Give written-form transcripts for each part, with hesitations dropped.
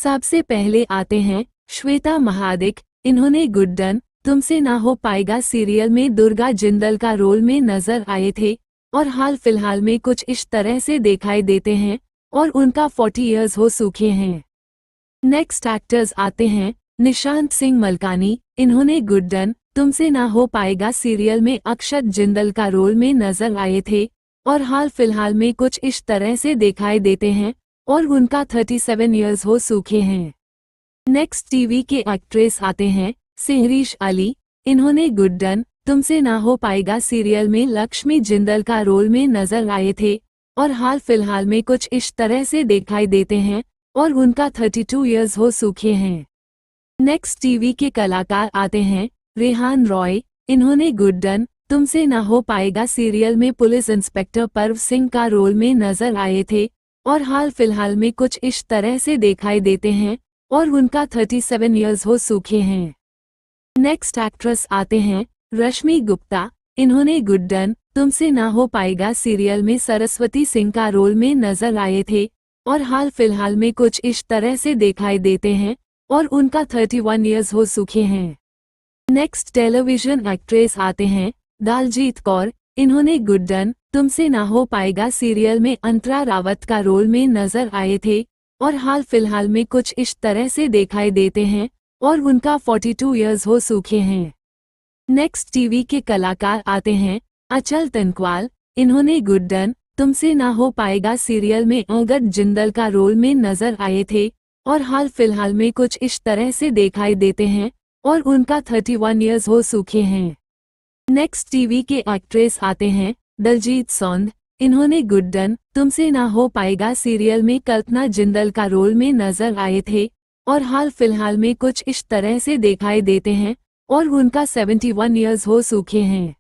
सबसे पहले आते हैं श्वेता महादिक। इन्होंने गुड्डन तुमसे ना हो पाएगा सीरियल में दुर्गा जिंदल का रोल में नजर आए थे और हाल फिलहाल में कुछ इस तरह से दिखाई देते हैं और उनका 40 इयर्स हो चुके हैं। नेक्स्ट एक्टर्स आते हैं निशांत सिंह मलकानी। इन्होंने गुड्डन तुमसे ना हो पाएगा सीरियल में अक्षत जिंदल का रोल में नजर आए थे और हाल फिलहाल में कुछ इस तरह से दिखाई देते हैं और उनका 37 इयर्स हो चुके हैं। नेक्स्ट टीवी के एक्ट्रेस आते हैं सिहरीश अली। इन्होंने गुड्डन तुमसे ना हो पाएगा सीरियल में लक्ष्मी जिंदल का रोल में नजर आए थे और हाल फिलहाल में कुछ इस तरह से दिखाई देते हैं और उनका 32 इयर्स हो चुके हैं। नेक्स्ट टीवी के कलाकार आते हैं रेहान रॉय। इन्होंने गुड्डन तुमसे ना हो पाएगा सीरियल में पुलिस इंस्पेक्टर पर्व सिंह का रोल में नजर आए थे और हाल फिलहाल में कुछ इस तरह से दिखाई देते हैं और उनका 37 इयर्स हो चुके हैं। नेक्स्ट एक्ट्रेस आते हैं रश्मि गुप्ता। इन्होंने गुड्डन तुमसे ना हो पाएगा सीरियल में सरस्वती सिंह का रोल में नजर आए थे और हाल फिलहाल में कुछ इस तरह से दिखाई देते हैं और उनका 31 इयर्स हो चुके हैं। नेक्स्ट टेलीविजन एक्ट्रेस आते हैं दालजीत कौर। इन्होंने गुड्डन तुमसे ना हो पाएगा सीरियल में अंतरा रावत का रोल में नजर आए थे और हाल फिलहाल में कुछ इस तरह से दिखाई देते हैं और उनका 42 इयर्स हो चुके हैं। नेक्स्ट टीवी के कलाकार आते हैं अचल तनवाल। इन्होंने गुड्डन तुमसे ना हो पाएगा सीरियल में अगत जिंदल का रोल में नजर आए थे और हाल फिलहाल में कुछ इस तरह से दिखाई देते हैं और उनका 31 इयर्स हो चुके हैं। नेक्स्ट टीवी के एक्ट्रेस आते हैं दलजीत सौंद। इन्होंने गुड्डन तुमसे ना हो पाएगा सीरियल में कल्पना जिंदल का रोल में नजर आए थे और हाल फिलहाल में कुछ इस तरह से दिखाई देते हैं और उनका 71 इयर्स हो चुके हैं।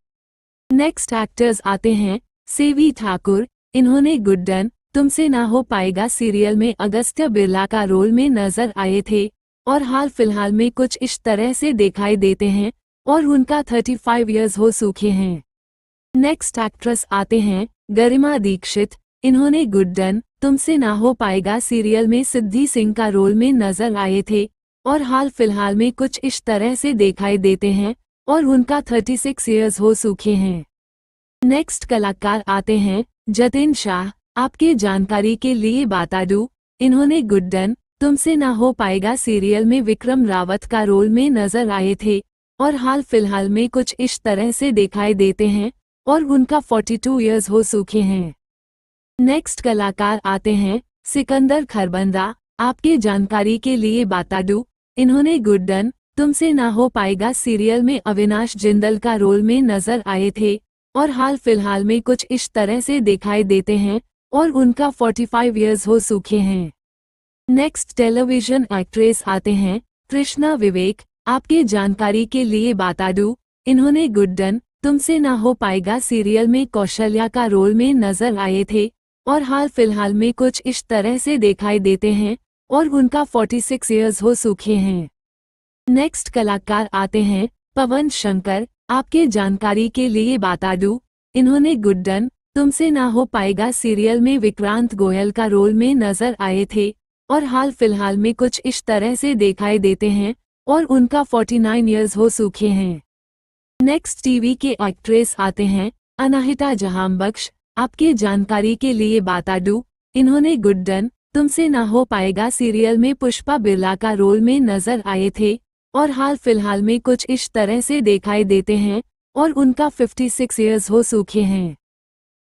नेक्स्ट एक्टर्स आते हैं सेवी ठाकुर। इन्होंने गुड्डन तुमसे ना हो पाएगा सीरियल में अगस्त्य बिरला का रोल में नजर आए थे और हाल फिलहाल में कुछ इस तरह से दिखाई देते हैं और उनका 35 इयर्स हो चुके हैं। नेक्स्ट एक्ट्रेस आते हैं गरिमा दीक्षित। इन्होंने गुड्डन तुमसे ना हो पाएगा सीरियल में सिद्धि सिंह का रोल में नजर आए थे और हाल फिलहाल में कुछ इस तरह से दिखाई देते हैं और उनका 36 इयर्स हो चुके हैं। नेक्स्ट कलाकार आते हैं जतिन शाह। आपके जानकारी के लिए बता दूं, इन्होंने गुड्डन तुमसे ना हो पाएगा सीरियल में विक्रम रावत का रोल में नजर आए थे और हाल फिलहाल में कुछ इस तरह से दिखाई देते हैं और उनका 42 इयर्स हो चुके हैं। नेक्स्ट कलाकार आते हैं सिकंदर खरबंदा। आपके जानकारी के लिए बता दूं, इन्होंने गुड्डन तुमसे ना हो पाएगा सीरियल में अविनाश जिंदल का रोल में नजर आए थे और हाल फिलहाल में कुछ इस तरह से दिखाई देते हैं और उनका 45 इयर्स हो चुके हैं। नेक्स्ट टेलीविजन एक्ट्रेस आते हैं कृष्णा विवेक। आपके जानकारी के लिए बता दूं, इन्होंने गुड्डन तुमसे ना हो पाएगा सीरियल में कौशल्या का रोल में नजर आए थे और हाल फिलहाल में कुछ इस तरह से दिखाई देते हैं और उनका 46 इयर्स हो चुके हैं। नेक्स्ट कलाकार आते हैं पवन शंकर। आपके जानकारी के लिए बता दूं, इन्होंने गुड्डन तुमसे ना हो पाएगा सीरियल में विक्रांत गोयल का रोल में नजर आए थे और हाल फिलहाल में कुछ इस तरह से दिखाई देते हैं और उनका 49 इयर्स हो चुके हैं। नेक्स्ट टीवी के एक्ट्रेस आते हैं अनाहिता जहां बख्श। आपके जानकारी के लिए बता दूं, इन्होंने गुड्डन तुमसे ना हो पाएगा सीरियल में पुष्पा बिरला का रोल में नजर आए थे और हाल फिलहाल में कुछ इस तरह से दिखाई देते हैं और उनका 56 इयर्स हो चुके हैं।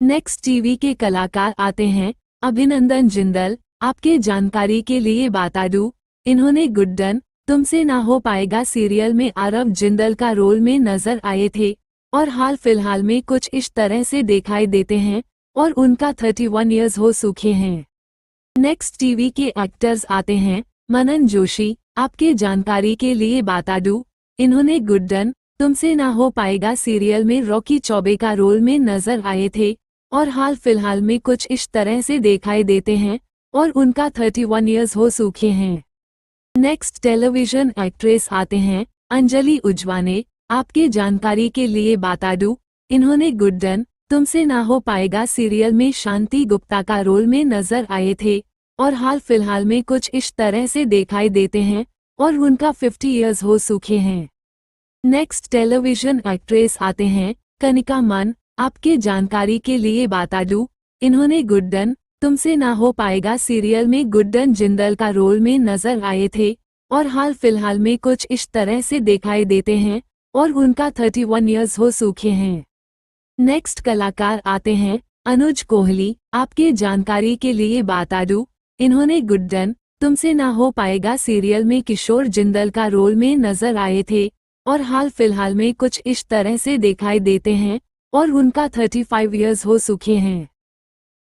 नेक्स्ट टीवी के कलाकार आते हैं अभिनंदन जिंदल। आपके जानकारी के लिए बता दूं, इन्होंने गुड्डन तुमसे ना हो पाएगा सीरियल में आरव जिंदल का रोल में नजर आए थे और हाल फिलहाल में कुछ इस तरह से दिखाई देते हैं और उनका 31 इयर्स हो चुके हैं। नेक्स्ट टीवी के एक्टर्स आते हैं मनन जोशी। आपके जानकारी के लिए बता दूं, इन्होंने गुड्डन तुमसे ना हो पाएगा सीरियल में रॉकी चौबे का रोल में नजर आए थे और हाल फिलहाल में कुछ इस तरह से दिखाई देते हैं और उनका 31 इयर्स हो चुके हैं। नेक्स्ट टेलीविजन एक्ट्रेस आते हैं अंजलि उजवाने। आपके जानकारी के लिए बता दूं, इन्होंने गुड्डन तुमसे ना हो पाएगा सीरियल में शांति गुप्ता का रोल में नजर आए थे और हाल फिलहाल में कुछ इस तरह से दिखाई देते हैं और उनका 50 इयर्स हो चुके हैं। नेक्स्ट टेलीविजन एक्ट्रेस आते हैं कनिका मन। आपके जानकारी के लिए बता दूं, इन्होंने गुड्डन तुमसे ना हो पाएगा सीरियल में गुड्डन जिंदल का रोल में नजर आए थे और हाल फिलहाल में कुछ इस तरह से दिखाई देते हैं और उनका 31 इयर्स हो चुके हैं। नेक्स्ट कलाकार आते हैं अनुज कोहली। आपके जानकारी के लिए बता दूं, इन्होंने गुड्डन तुमसे ना हो पाएगा सीरियल में किशोर जिंदल का रोल में नजर आए थे और हाल फिलहाल में कुछ इस तरह से दिखाई देते हैं और उनका 35 इयर्स हो चुके हैं।